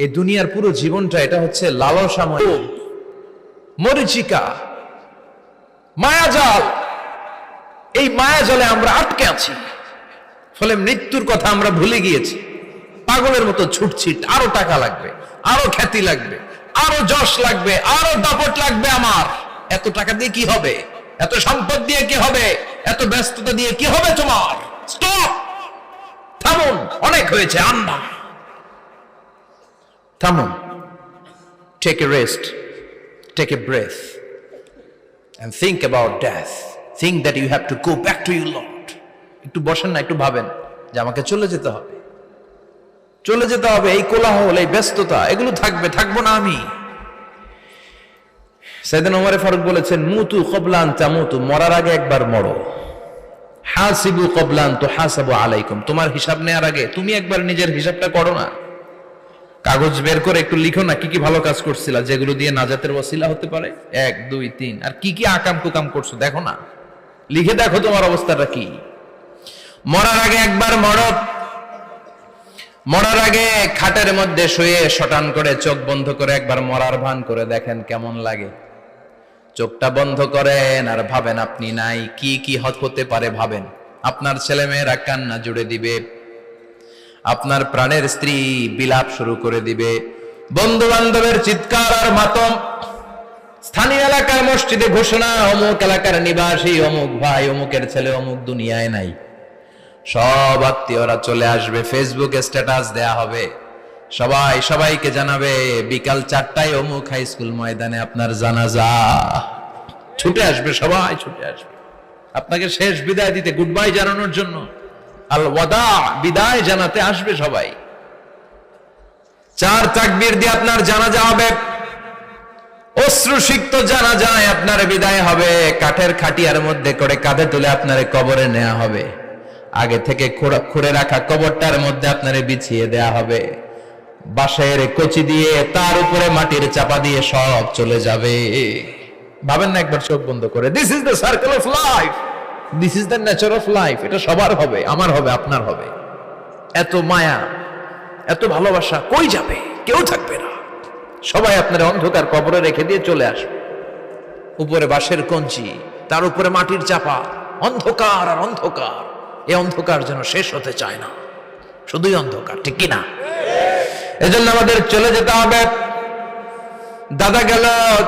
এই দুনিয়ার পুরো জীবনটা এটা হচ্ছে লালসাময়, মরিচিকা, মায়াজাল। এই মায়াজালে আমরা আটকে আছি, ফলে মৃত্যুর কথা আমরা ভুলে গিয়েছি। পাগলের মতো ছুটছি, আরো টাকা লাগবে, আরো খ্যাতি লাগবে, আরো যশ লাগবে, আরো দাপট লাগবে। আমার এত টাকা দিয়ে কি হবে? এত সম্পদ দিয়ে কি হবে? এত ব্যস্ততা দিয়ে কি হবে তোমার? স্টপ, থামুন, অনেক হয়েছে। আন্না, থামুন, take a rest, take a breath and think about death. Think that you have to go back to your Lord. একটু বসেন না, একটু ভাবেন যে আমাকে চলে যেতে হবে, চলে যেতে হবে। এই কোলাহল, এই ব্যস্ততা, এগুলো থাকবে, থাকবো না আমি। সাইয়েদনা ওমর ফারুক বলেছেন, মুতু ক্বাবলা আন তামুতু, মরার আগে একবার মরো। হাসিবু ক্বাবলা আন তুহাসাবু আলাইকুম, তোমার হিসাব নেওয়ার আগে তুমি একবার নিজের হিসাবটা করো না। কাগজ বের করে একটু লিখো না কি কি ভালো কাজ করছিলা, যেগুলো দিয়ে নাজাতের ওসিলা হতে পারে। 1 2 3, আর কি কি আকাম কুকাম করছো দেখো না, লিখে দেখো তোমার অবস্থাটা কি। মরার আগে একবার মরো। মরার আগে খাটের মধ্যে শুয়ে শটান করে চোখ বন্ধ করে একবার মরার ভান করে দেখেন কেমন লাগে। চোখটা বন্ধ করেন আর ভাবেন আপনি নাই, কি কি হতে পারে ভাবেন। আপনার ছেলে মেয়েরা কান্না জুড়ে দিবে, আপনার প্রাণের স্ত্রী বিলাপ শুরু করে দিবে, বন্ধু বান্ধবের চিৎকার আর মাতম, স্থানীয় এলাকার মসজিদে ঘোষণা, অমুক এলাকার নিবাসী অমুক ভাই অমুকের ছেলে অমুক দুনিয়ায় নাই। সব আত্মীয়রা চলে আসবে, ফেসবুকে স্ট্যাটাস দেয়া হবে, সবাই সবাইকে জানাবে বিকাল 4টায় অমুক হাই স্কুল ময়দানে আপনার জানাজা। ছুটে আসবে, সবাই ছুটে আসবে আপনাকে শেষ বিদায় দিতে, গুড বাই জানানোর জন্য, আল ওয়াদা, বিদায় জানাতে আসবে সবাই। 4 তাকবীর দিয়ে আপনার জানাজা হবে, অশ্রুসিক্ত জানাজায় আপনার বিদায় হবে। কাঠের খাটিয়ার মধ্যে করে কাঁধে তুলে আপনার কবরে নেওয়া হবে। আগে থেকে খুঁড়ে রাখা কবরটার মধ্যে আপনারে বিছিয়ে দেয়া হবে। বাঁশের কচি দিয়ে তার উপরে মাটির চাপা দিয়ে সব চলে যাবে। ভাবেন না একবার চোখ বন্ধ করে, this is the circle of life, this is the nature of life. এটা সবার হবে, আমার হবে, আপনার হবে। এত মায়া, এত ভালোবাসা কই যাবে? কেউ থাকবে না, সবাই আপনার অন্ধকার কবরে রেখে দিয়ে চলে আসবে। উপরে বাঁশের কঞ্চি, তার উপরে মাটির চাপা, অন্ধকার আর অন্ধকার। এই অন্ধকার যেন শেষ হতে চায় না, শুধুই অন্ধকার, ঠিক কিনা? এজন্য আমাদের চলে যেতে হবে। দাদা গেল,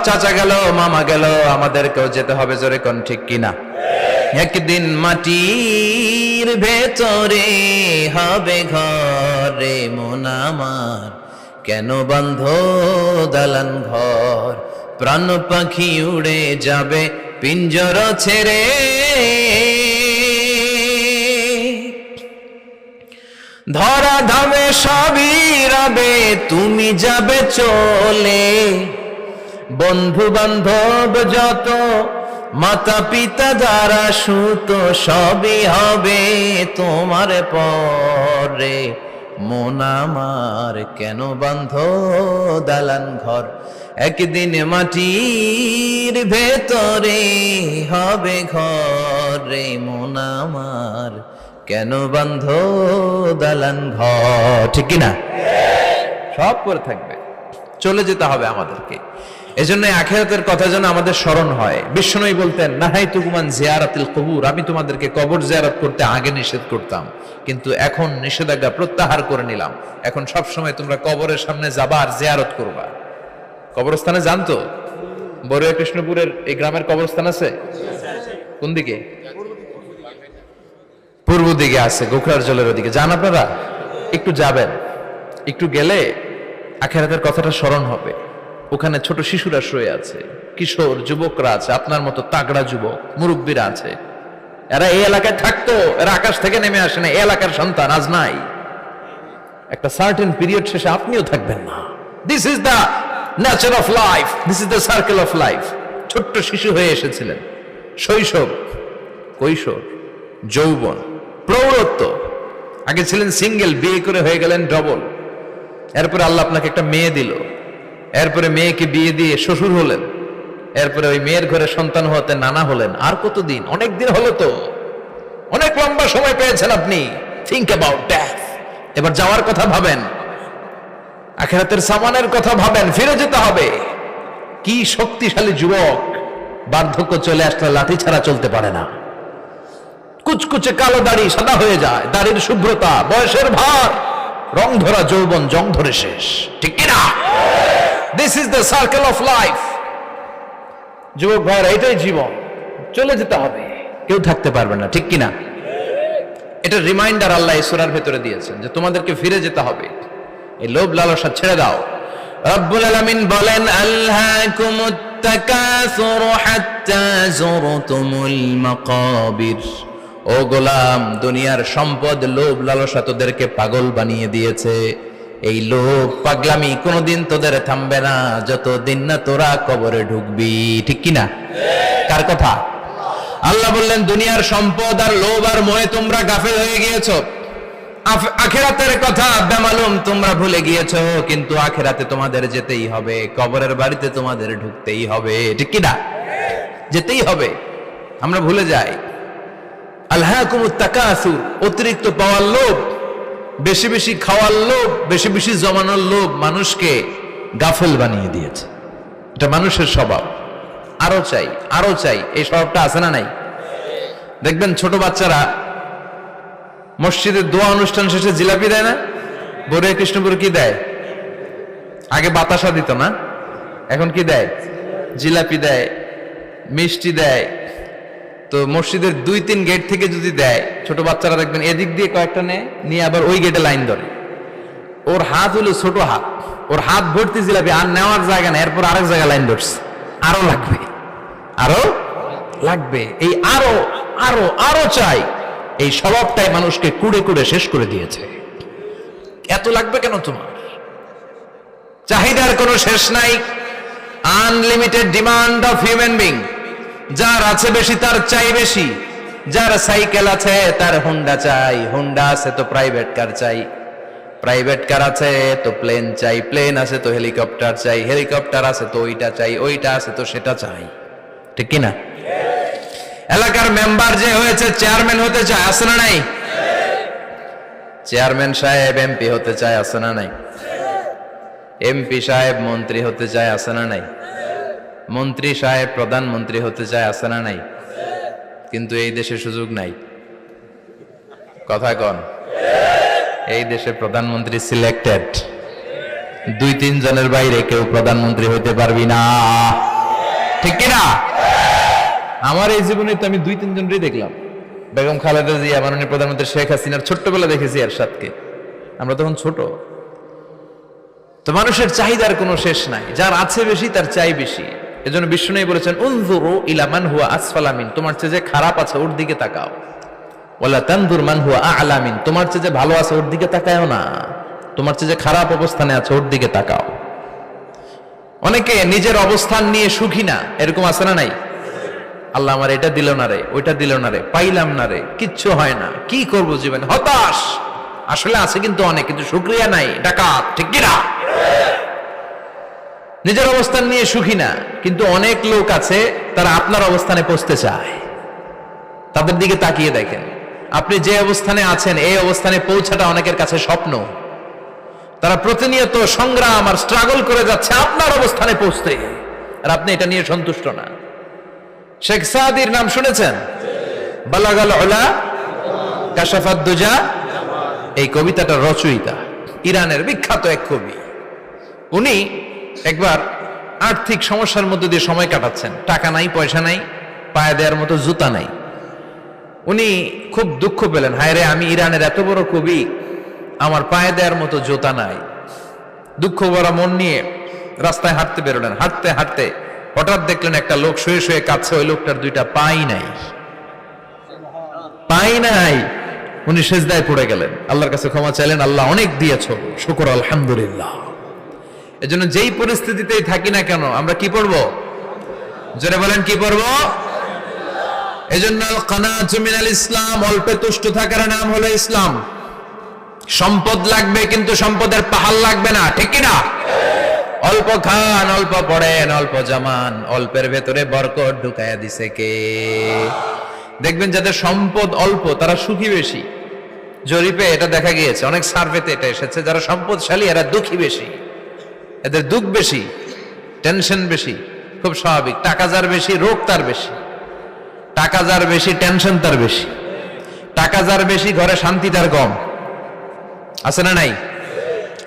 চাচা গেল, মামা গেল, আমাদেরকেও যেতে হবে, জোরে কোন ঠিক কিনা? একদিন মাটির ভেতরে হবে ঘরে মন আমার, কেন বন্ধ দালান ঘর, প্রাণ পাখি উড়ে যাবে পিঞ্জর ছেড়ে। ধরা ধামে সবই রবে, তুমি যাবে চলে, বন্ধু বান্ধব যত, মাতা পিতা যারা সুত, সবই হবে তোমার পরে মন আমার, কেন বন্ধ দালান ঘর, একদিন মাটির ভেতরে হবে ঘরে মন আমার, কেন বন্ধ দালান ঘর, ঠিক কিনা? সব করে থাকবে, চলে যেতে হবে আমাদেরকে। এজন্য আখিরাতের কথা যেন আমাদের স্মরণ হয়। বিশ্বনবী বলতেন, নাহাইতুকুম আন জিয়ারাতিল কুবুর, আমি তোমাদেরকে কবর জিয়ারত করতে আগে নিষেধ করতাম, কিন্তু এখন নিষেধাজ্ঞা প্রত্যাহার করে নিলাম। এখন সব সময় তোমরা কবরের সামনে যাবা আর জিয়ারত করবা। কবরস্থানে জানতো বড়ুয়া কৃষ্ণপুরের এই গ্রামের কবরস্থান আছে কোন দিকে? পূর্ব দিকে আছে, গোখরার জলের ওদিকে। যান আপনারা, একটু যাবেন, একটু গেলে আখিরাতের কথাটা স্মরণ হবে। ওখানে ছোট শিশুরা শুয়ে আছে, কিশোর যুবকরা আছে, আপনার মতো তাগড়া যুবক মুরব্বীরা আছে। এরা এই এলাকায় থাকতো, এরা আকাশ থেকে নেমে আসে না, এই এলাকার সন্তান আজ নাই। একটা সার্টেন পিরিয়ড শেষে আপনিও থাকবেন না। This is the nature of life, this is the circle of life. ছোট্ট শিশু হয়ে এসেছিলেন, শৈশব, কৈশোর, যৌবন, প্রৌঢ়ত্ব। আগে ছিলেন সিঙ্গেল, বিয়ে করে হয়ে গেলেন ডবল। এরপরে আল্লাহ আপনাকে একটা মেয়ে দিল, এরপরে মেয়েকে বিয়ে দিয়ে শ্বশুর হলেন, এরপরে ওই মেয়ের ঘরে সন্তান হতে নানা হলেন। আর কতদিন? অনেক দিন হলো তো, অনেক লম্বা সময় পেয়েছেন আপনি। Think about death. এবার যাওয়ার কথা ভাবেন। আখিরাতের সামানের কথা ভাবেন, ফিরে যেতে হবে। কি শক্তিশালী যুবক, বার্ধক্য চলে আসলে লাঠি ছাড়া চলতে পারে না। কুচকুচে কালো দাড়ি সাদা হয়ে যায়, দাড়ির শুভ্রতা, বয়সের ভার, রং ধরা যৌবন জং ধরে শেষ, ঠিক কিনা? This is the circle of life. যুবক ভাইরা, এটাই জীবন, চলে যেতে হবে, কেউ থাকতে পারবে না, ঠিক কিনা? এটা রিমাইন্ডার আল্লাহ এই সূরার ভেতরে দিয়েছেন যে তোমাদেরকে ফিরে যেতে হবে, এই লোভ লালসা ছেড়ে দাও। রব্বুল আলামিন বলেন, আলহাকুমুত তাকাসুর হাত্তা যুরতুমুল মাকাবির। ও গোলাম, দুনিয়ার সম্পদ, লোভ লালসা তোদেরকে পাগল বানিয়ে দিয়েছে। এই লোভ পাগলামি কোনোদিন তোদের থামবে না যতদিন না তোরা কবরে ঢুকবি, ঠিক কিনা? কার কথা? আল্লাহ বললেন, দুনিয়ার সম্পদ আর লোভ আর মোহে তোমরা গাফেল হয়ে গিয়েছো। আখিরাতের কথা বেমালুম তোমরা ভুলে গিয়েছো, কিন্তু আখিরাতে তোমাদের যেতেই হবে, কবরের বাড়িতে তোমাদের ঢুকতেই হবে, ঠিক কিনা? যেতেই হবে। আমরা ভুলে যাই। আলহাকুমুত তাকাসুর, অতিরিক্ত পাওয়ার লোভ, বেশি বেশি খাওয়ার লোভ, বেশি বেশি জমানোর লোভ মানুষকে গাফেল বানিয়ে দিয়েছে। এটা মানুষের স্বভাব, আরো চাই আরো চাই, এই স্বভাবটা আছে না নাই? দেখবেন ছোট বাচ্চারা মসজিদের দোয়া অনুষ্ঠান শেষে জিলাপি দেয় না? বড়ে কৃষ্ণপুর কি দেয়? আগে বাতাসা দিত না, এখন কি দেয়? জিলাপি দেয়, মিষ্টি দেয়। তো মসজিদের 2-3 গেট থেকে যদি দেয়, ছোট বাচ্চারা দেখবেন এদিক দিয়ে কয়েকটা নিয়ে আবার ওই গেটে লাইন ধরে। ওর হাত হলো ছোট হাত, ওর হাত ভর্তি জিলাপি, আর নেওয়ার জায়গা নেই, এরপর আরেক জায়গায় লাইন ধরছে, আরো লাগবে আরো লাগবে, এই আরো আরো আরো চাই। এই স্বভাবটাই মানুষকে কুড়ে কুড়ে শেষ করে দিয়েছে। এত লাগবে কেন তোমার? চাহিদার কোনো শেষ নাই। Unlimited demand of human being. যার আছে বেশি তার চাই বেশি। যার সাইকেল আছে তার হুন্ডা চাই, হুন্ডা আছে তো প্রাইভেট কার চাই, প্রাইভেট কার আছে তো প্লেন চাই, প্লেন আছে তো হেলিকপ্টার চাই, হেলিকপ্টার আছে তো ওইটা চাই, ওইটা আছে তো সেটা চাই, ঠিক কিনা? এলাকার মেম্বার যে হয়েছে চেয়ারম্যান হতে চায়, আছে না নাই? চেয়ারম্যান সাহেব এমপি হতে চায়, আছে না নাই? এমপি সাহেব মন্ত্রী হতে চায়, আছে না নাই? মন্ত্রী সাহেব প্রধানমন্ত্রী হতে চায়, আছে না নাই? কিন্তু এই দেশে সুযোগ নাই। কথা কন, এই দেশে প্রধানমন্ত্রী সিলেক্টেড। 2-3 জনের বাইরে কেউ প্রধানমন্ত্রী হইতে পারবি না, ঠিক কিনা? আমার এই জীবনে তো আমি 2-3 জনই দেখলাম। বেগম খালেদা জিয়া, মাননীয় প্রধানমন্ত্রী শেখ হাসিনার ছোট্টবেলা দেখেছি এরশাদকে, আমরা তখন ছোট। তো মানুষের চাহিদার কোনো শেষ নাই, যার আছে বেশি তার চাই বেশি। এজন্য বিষ্ণু বলেছেন, উনজুরু ইলা মান হুয়া আসফালা মিন, তোমার চেয়ে যে খারাপ আছে ওর দিকে তাকাও। ওয়ালা তানজুর মান হুয়া আ'লা মিন, তোমার চেয়ে যে ভালো আছে ওর দিকে তাকায়ও না, তোমার চেয়ে যে খারাপ অবস্থানে আছে ওর দিকে তাকাও। অনেকে নিজের অবস্থান নিয়ে সুখী না, এরকম আছে না নাই? আল্লাহ আমার এটা দিল না রে, ওইটা দিল না রে, পাইলাম না রে, কিচ্ছু হয় না, কি করব জীবনে, হতাশ। আসলে আছে কিন্তু অনেক, কিন্তু শুকরিয়া নাই, ডাকাত, ঠিক কিনা? নিজের অবস্থান নিয়ে সুখী না, কিন্তু অনেক লোক আছে তারা আপনার অবস্থানে পৌঁছতে চায়। তাদের দিকে তাকিয়ে দেখেন, আপনি যে অবস্থানে আছেন এই অবস্থানে পৌঁছাটা অনেকের কাছে স্বপ্ন। তারা প্রতিনিয়ত সংগ্রাম আর স্ট্রাগল করে যাচ্ছে আপনার অবস্থানে পৌঁছতে, আর আপনি এটা নিয়ে সন্তুষ্ট না। শেখ সাদির নাম শুনেছেন? বালাগাল উলা কাশাফাত দুজা, এই কবিতাটা রচয়িতা, ইরানের বিখ্যাত এক কবি। উনি একবার আর্থিক সমস্যার মধ্যে দিয়ে সময় কাটাচ্ছেন, টাকা নাই, পয়সা নাই, পায়ে দেওয়ার মতো জুতা নাই। উনি খুব দুঃখ পেলেন, হায় রে, আমি ইরানের এত বড় কবি, আমার পায়ে দেওয়ার মতো জুতা নাই। দুঃখ ভরা মন নিয়ে রাস্তায় হাঁটতে বেরোলেন। হাঁটতে হাঁটতে হঠাৎ দেখলেন একটা লোক শুয়ে শুয়ে কাঁদছে, ওই লোকটার 2টা পাই নাই, পাই নাই। উনি সেজদায় পড়ে গেলেন, আল্লাহর কাছে ক্ষমা চাইলেন, আল্লাহ অনেক দিয়েছো, শুকর আলহামদুলিল্লাহ। এজন্য যেই পরিস্থিতিতেই থাকি না কেন আমরা কি পড়বো? জোরে বলেন, কি পড়বো? এজন্য কানাতু মিনাল ইসলাম, অল্পে তুষ্ট থাকার নাম হলো ইসলাম। সম্পদ লাগবে কিন্তু সম্পদের পাহাড় লাগবে না, ঠিক কিনা? অল্প খান, অল্প পড়েন, অল্প জামান, অল্পের ভেতরে বরকত ঢুকায়া দিছে কে? দেখবেন যাদের সম্পদ অল্প তারা সুখী বেশি, জরিপে এটা দেখা গিয়েছে, অনেক সার্ভেতে এটা এসেছে, যারা সম্পদশালী এরা দুঃখী বেশি, এদের দুঃখ বেশি, টেনশন বেশি। খুব স্বাভাবিক, টাকা যার বেশি রোগ তার বেশি, টাকা যার বেশি টেনশন তার বেশি, টাকা যার বেশি ঘরে শান্তি তার কম। আছে না নাই?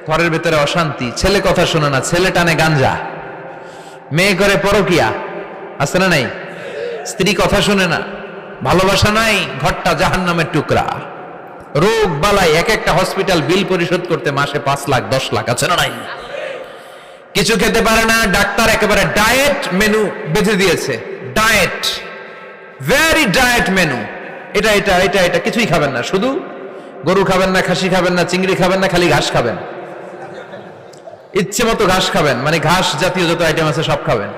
ঘরের ভেতরে অশান্তি, ছেলে কথা শোনে না, ছেলে টানে গাঞ্জা, মেয়ে করে পরকিয়া। আছে না নাই? স্ত্রী কথা শুনে না, ভালোবাসা নাই, ঘরটা জাহান্নামের টুকরা। রোগ বালাই, এক একটা হসপিটাল বিল পরিশোধ করতে মাসে 5 লাখ 10 লাখ। আছে না নাই? কিছু খেতে পারে না, ডাক্তার একেবারে ডায়েট মেনু বেঁধে দিয়েছে। ডায়েট, ভেরি ডায়েট মেনু, এটা এটা এটা এটা কিছুই খাবেন না, শুধু গরু খাবেন না, খাসি খাবেন না, চিংড়ি খাবেন না, খালি ঘাস খাবেন, ইচ্ছে মতো ঘাস খাবেন, মানে ঘাস জাতীয় যত আইটেম আছে সব খাবেন।